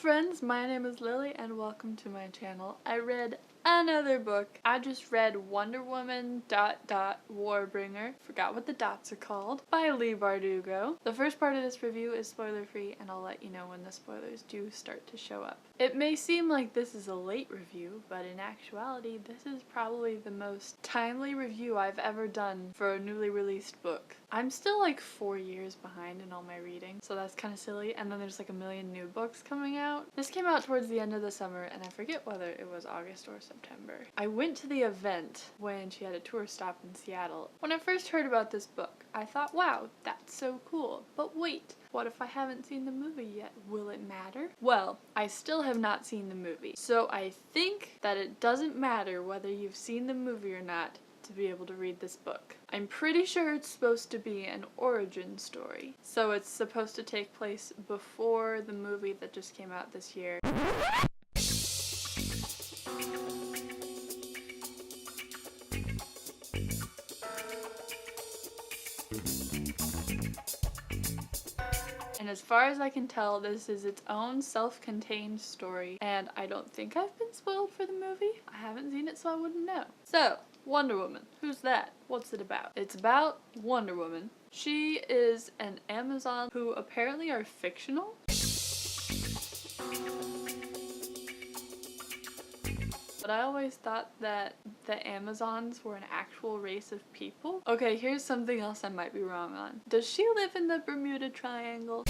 friends, my name is Lily and welcome to my channel. I read another book. I just read Wonder Woman ... Warbringer, forgot what the dots are called, by Leigh Bardugo. The first part of this review is spoiler free and I'll let you know when the spoilers do start to show up. It may seem like this is a late review, but in actuality this is probably the most timely review I've ever done for a newly released book. I'm still like 4 years behind in all my reading, so that's kind of silly, and then there's like a million new books coming out. This came out towards the end of the summer and I forget whether it was August or September. I went to the event when she had a tour stop in Seattle. When I first heard about this book, I thought, wow, that's so cool. But wait, what if I haven't seen the movie yet? Will it matter? Well, I still have not seen the movie, so I think that it doesn't matter whether you've seen the movie or not to be able to read this book. I'm pretty sure it's supposed to be an origin story, so it's supposed to take place before the movie that just came out this year. And as far as I can tell, this is its own self-contained story, and I don't think I've been spoiled for the movie. I haven't seen it, so I wouldn't know. So, Wonder Woman. Who's that? What's it about? It's about Wonder Woman. She is an Amazon who apparently are fictional. But I always thought that the Amazons were an actual race of people. Okay, here's something else I might be wrong on. Does she live in the Bermuda Triangle?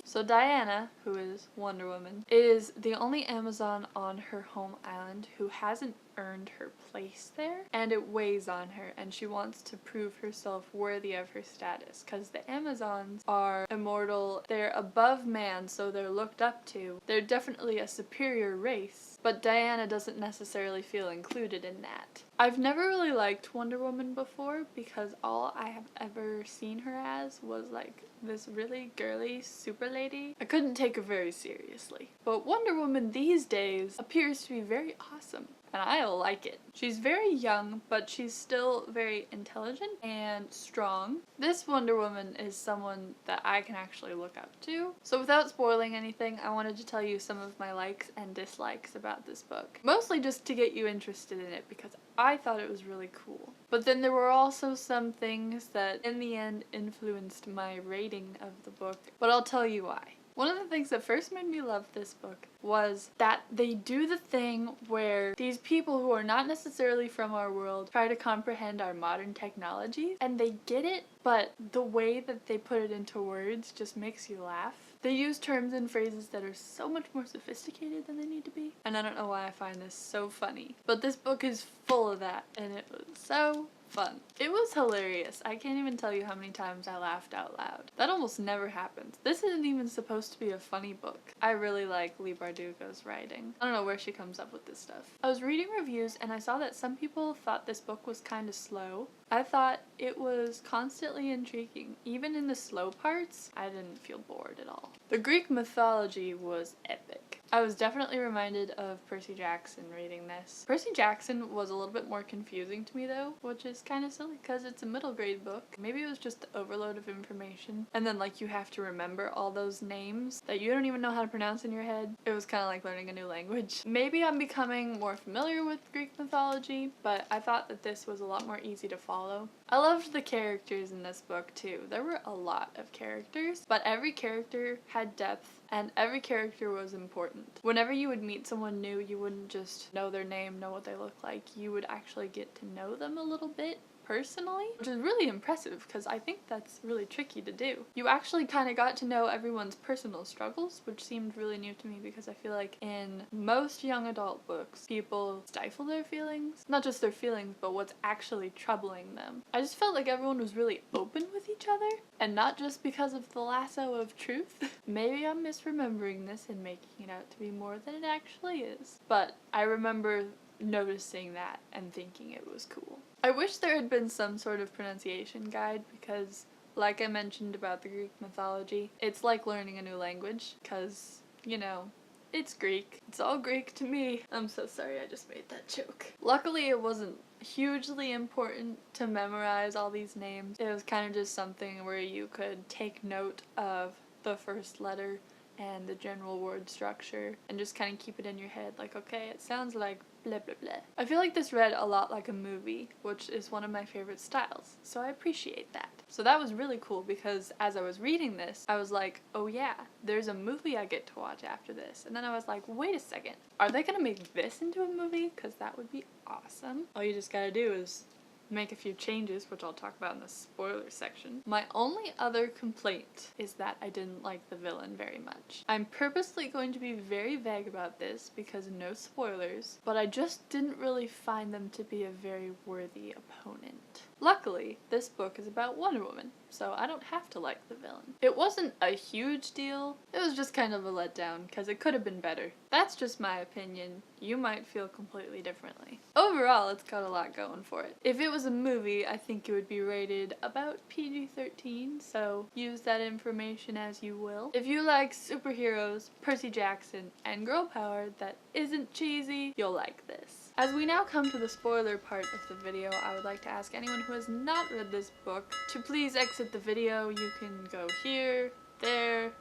So Diana, who is Wonder Woman, is the only Amazon on her home island who hasn't earned her place there, and it weighs on her, and she wants to prove herself worthy of her status because the Amazons are immortal. They're above man, so they're looked up to. They're definitely a superior race, but Diana doesn't necessarily feel included in that. I've never really liked Wonder Woman before because all I have ever seen her as was like this really girly super lady. I couldn't take her very seriously. But Wonder Woman these days appears to be very awesome, and I like it. She's very young, but she's still very intelligent and strong. This Wonder Woman is someone that I can actually look up to. So without spoiling anything, I wanted to tell you some of my likes and dislikes about this book. Mostly just to get you interested in it because I thought it was really cool. But then there were also some things that in the end influenced my rating of the book, but I'll tell you why. One of the things that first made me love this book was that they do the thing where these people who are not necessarily from our world try to comprehend our modern technologies, and they get it, but the way that they put it into words just makes you laugh. They use terms and phrases that are so much more sophisticated than they need to be, and I don't know why I find this so funny. But this book is full of that, and it was so fun. It was hilarious. I can't even tell you how many times I laughed out loud. That almost never happens. This isn't even supposed to be a funny book. I really like Leigh Bardugo's writing. I don't know where she comes up with this stuff. I was reading reviews and I saw that some people thought this book was kind of slow. I thought it was constantly intriguing. Even in the slow parts, I didn't feel bored at all. The Greek mythology was epic. I was definitely reminded of Percy Jackson reading this. Percy Jackson was a little bit more confusing to me though, which is kind of silly because it's a middle grade book. Maybe it was just the overload of information, and then like you have to remember all those names that you don't even know how to pronounce in your head. It was kind of like learning a new language. Maybe I'm becoming more familiar with Greek mythology, but I thought that this was a lot more easy to follow. I loved the characters in this book too. There were a lot of characters, but every character had depth and every character was important. Whenever you would meet someone new, you wouldn't just know their name, know what they look like. You would actually get to know them a little bit personally, which is really impressive because I think that's really tricky to do. You actually kind of got to know everyone's personal struggles, which seemed really new to me because I feel like in most young adult books, people stifle their feelings. Not just their feelings, but what's actually troubling them. I just felt like everyone was really open with each other, and not just because of the lasso of truth. Maybe I'm misremembering this and making it out to be more than it actually is, but I remember noticing that and thinking it was cool. I wish there had been some sort of pronunciation guide because, like I mentioned about the Greek mythology, it's like learning a new language because, you know, it's Greek. It's all Greek to me. I'm so sorry I just made that joke. Luckily it wasn't hugely important to memorize all these names. It was kind of just something where you could take note of the first letter and the general word structure and just kind of keep it in your head like, okay, it sounds like blah blah blah. I feel like this read a lot like a movie, which is one of my favorite styles, so I appreciate that. So that was really cool because as I was reading this, I was like, oh yeah, there's a movie I get to watch after this. And then I was like, wait a second, are they gonna make this into a movie? Because that would be awesome. All you just gotta do is make a few changes, which I'll talk about in the spoiler section. My only other complaint is that I didn't like the villain very much. I'm purposely going to be very vague about this because no spoilers, but I just didn't really find them to be a very worthy opponent. Luckily, this book is about Wonder Woman, so I don't have to like the villain. It wasn't a huge deal, it was just kind of a letdown because it could have been better. That's just my opinion. You might feel completely differently. Overall, it's got a lot going for it. If it was a movie, I think it would be rated about PG-13, so use that information as you will. If you like superheroes, Percy Jackson, and girl power that isn't cheesy, you'll like this. As we now come to the spoiler part of the video, I would like to ask anyone who has not read this book to please exit the video. You can go here, there,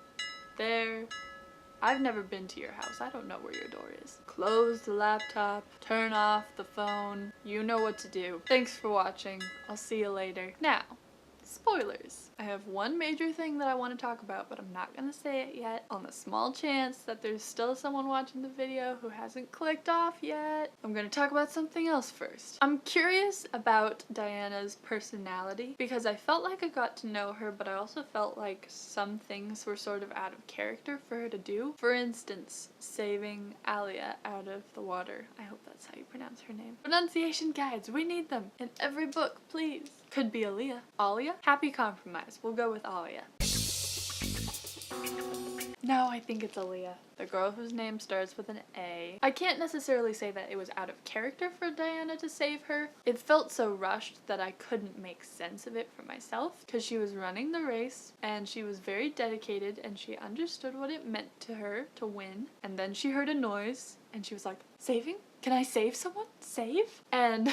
there. I've never been to your house. I don't know where your door is. Close the laptop, turn off the phone. You know what to do. Thanks for watching. I'll see you later. Now, spoilers. I have one major thing that I want to talk about, but I'm not gonna say it yet. On the small chance that there's still someone watching the video who hasn't clicked off yet, I'm gonna talk about something else first. I'm curious about Diana's personality because I felt like I got to know her, but I also felt like some things were sort of out of character for her to do. For instance, saving Alia out of the water. I hope that's how you pronounce her name. Pronunciation guides, we need them in every book, please. Could be Aaliyah. Alia? Happy compromise. We'll go with Alia. No, I think it's Aaliyah. The girl whose name starts with an A. I can't necessarily say that it was out of character for Diana to save her. It felt so rushed that I couldn't make sense of it for myself because she was running the race and she was very dedicated and she understood what it meant to her to win. And then she heard a noise and she was like, saving? Can I save someone? Save? And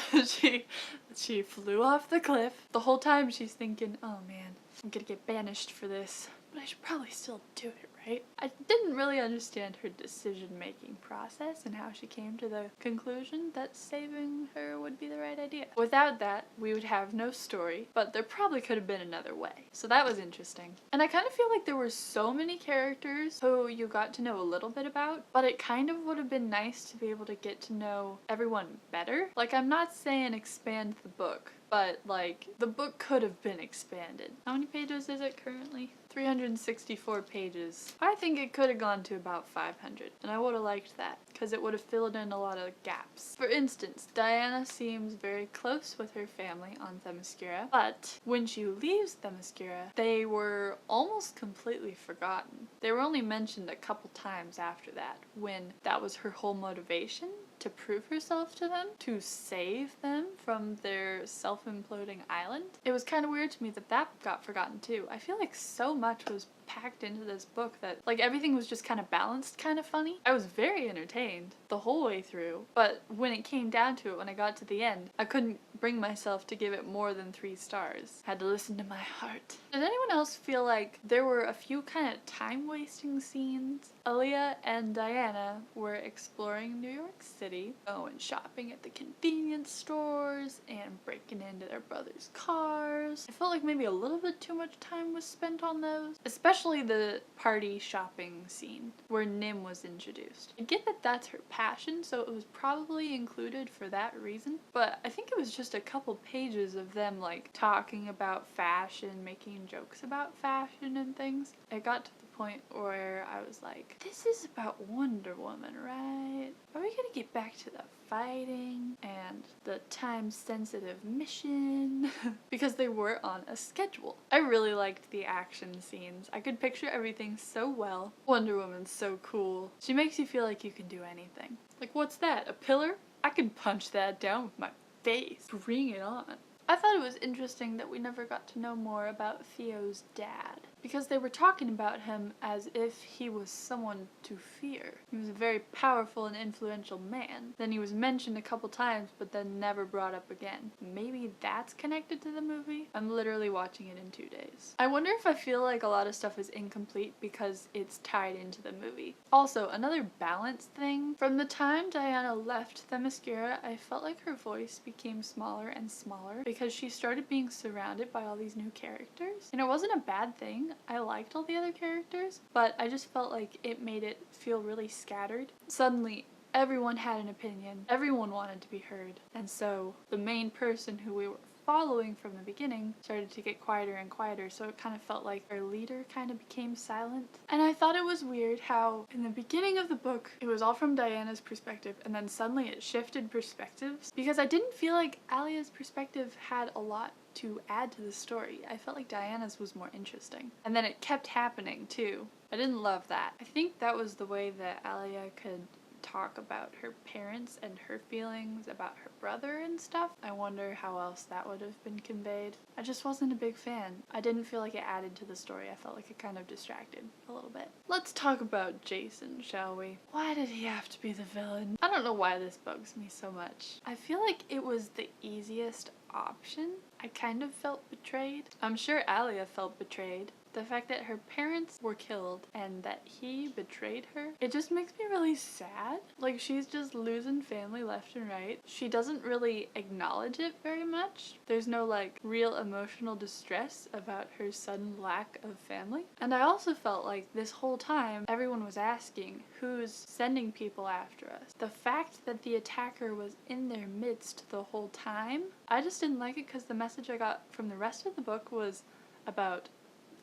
she flew off the cliff. The whole time she's thinking, oh man, I'm gonna get banished for this. But I should probably still do it, right? I didn't really understand her decision-making process and how she came to the conclusion that saving her would be the right idea. Without that, we would have no story, but there probably could have been another way. So that was interesting. And I kind of feel like there were so many characters who you got to know a little bit about, but it kind of would have been nice to be able to get to know everyone better. Like, I'm not saying expand the book, but like, the book could have been expanded. How many pages is it currently? 364 pages. I think it could have gone to about 500, and I would have liked that because it would have filled in a lot of gaps. For instance, Diana seems very close with her family on Themyscira, but when she leaves Themyscira, they were almost completely forgotten. They were only mentioned a couple times after that, when that was her whole motivation to prove herself to them, to save them from their self-imploding island. It was kind of weird to me that that got forgotten too. I feel like so much was packed into this book that like everything was just kind of balanced, kind of funny. I was very entertained the whole way through, but when it came down to it, when I got to the end, I couldn't bring myself to give it more than 3 stars. Had to listen to my heart. Did anyone else feel like there were a few kind of time-wasting scenes? Aaliyah and Diana were exploring New York City, going shopping at the convenience stores and breaking into their brother's cars. I felt like maybe a little bit too much time was spent on those, especially the party shopping scene where Nim was introduced. I get that that's her passion, so it was probably included for that reason, but I think it was just a couple pages of them like talking about fashion, making jokes about fashion and things. It got to the point where I was like, this is about Wonder Woman, right? Are we gonna get back to the fighting and the time-sensitive mission? Because they were on a schedule. I really liked the action scenes. I could picture everything so well. Wonder Woman's so cool. She makes you feel like you can do anything. Like, what's that? A pillar? I could punch that down with my face. Bring it on. I thought it was interesting that we never got to know more about Theo's dad, because they were talking about him as if he was someone to fear. He was a very powerful and influential man. Then he was mentioned a couple times, but then never brought up again. Maybe that's connected to the movie? I'm literally watching it in 2 days. I wonder if I feel like a lot of stuff is incomplete because it's tied into the movie. Also, another balance thing. From the time Diana left Themyscira, I felt like her voice became smaller and smaller because she started being surrounded by all these new characters. And it wasn't a bad thing. I liked all the other characters, but I just felt like it made it feel really scattered. Suddenly, everyone had an opinion. Everyone wanted to be heard. And so the main person who we were following from the beginning started to get quieter and quieter, so it kind of felt like our leader kind of became silent. And I thought it was weird how in the beginning of the book it was all from Diana's perspective, and then suddenly it shifted perspectives, because I didn't feel like Alia's perspective had a lot to add to the story. I felt like Diana's was more interesting. And then it kept happening too. I didn't love that. I think that was the way that Alia could talk about her parents and her feelings about her brother and stuff. I wonder how else that would have been conveyed. I just wasn't a big fan. I didn't feel like it added to the story. I felt like it kind of distracted a little bit. Let's talk about Jason, shall we? Why did he have to be the villain? I don't know why this bugs me so much. I feel like it was the easiest option. I kind of felt betrayed. I'm sure Alia felt betrayed. The fact that her parents were killed and that he betrayed her, it just makes me really sad. Like, she's just losing family left and right. She doesn't really acknowledge it very much. There's no like real emotional distress about her sudden lack of family. And I also felt like this whole time everyone was asking who's sending people after us. The fact that the attacker was in their midst the whole time, I just didn't like it because the message I got from the rest of the book was about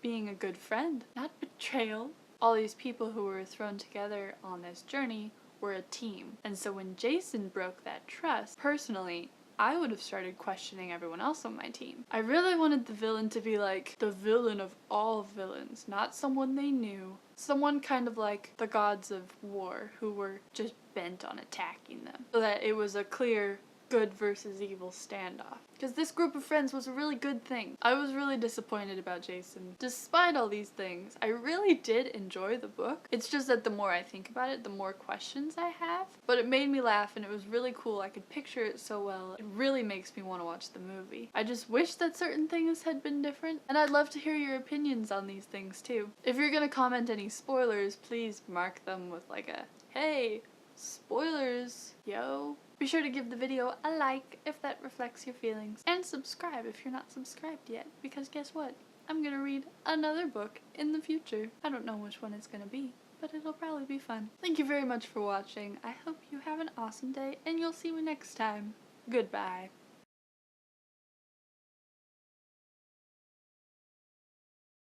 being a good friend, not betrayal. All these people who were thrown together on this journey were a team. And so when Jason broke that trust, personally, I would have started questioning everyone else on my team. I really wanted the villain to be like the villain of all villains, not someone they knew. Someone kind of like the gods of war who were just bent on attacking them. So that it was a clear good versus evil standoff. Because this group of friends was a really good thing. I was really disappointed about Jason. Despite all these things, I really did enjoy the book. It's just that the more I think about it, the more questions I have. But it made me laugh and it was really cool. I could picture it so well. It really makes me want to watch the movie. I just wish that certain things had been different. And I'd love to hear your opinions on these things too. If you're gonna comment any spoilers, please mark them with like a, hey, spoilers, yo. Be sure to give the video a like if that reflects your feelings, and subscribe if you're not subscribed yet, because guess what? I'm gonna read another book in the future. I don't know which one it's gonna be, but it'll probably be fun. Thank you very much for watching. I hope you have an awesome day, and you'll see me next time. Goodbye.